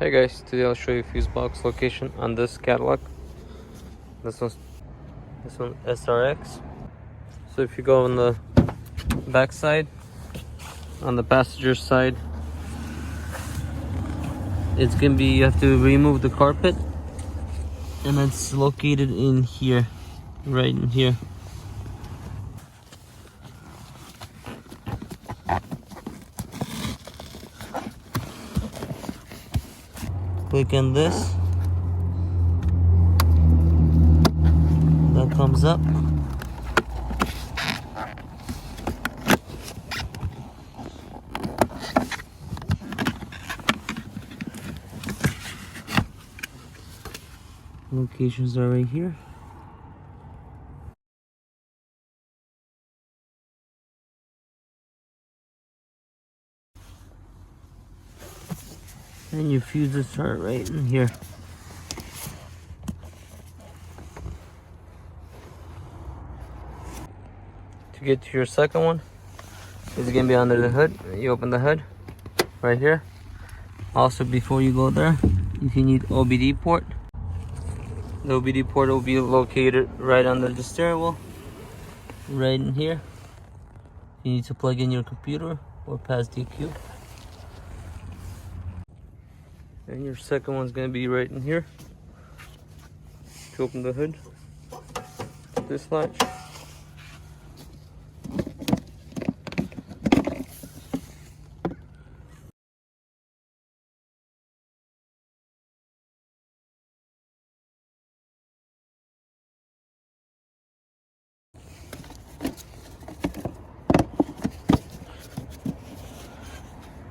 Hey guys, today I'll show you fuse box location on this Cadillac. This one SRX. So if you go on the back side, on the passenger side, it's gonna be, you have to remove the carpet, and it's located in here, right in here. Click on this, that comes up. Locations are right here. And your fuses are right in here. To get to your second one, it's gonna be under the hood. You open the hood right here. Also, before you go there, if you need OBD port, the OBD port will be located right under the steering wheel, right in here. You need to plug in your computer or pass DQ. And your second one's gonna be right in here. To open the hood, this latch.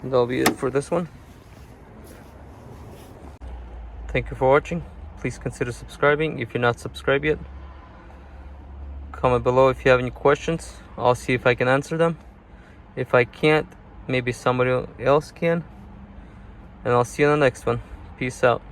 That'll be it for this one. Thank you for watching. Please consider subscribing if you're not subscribed yet. Comment below if you have any questions. I'll see if I can answer them. If I can't, maybe somebody else can. And I'll see you in the next one. Peace out.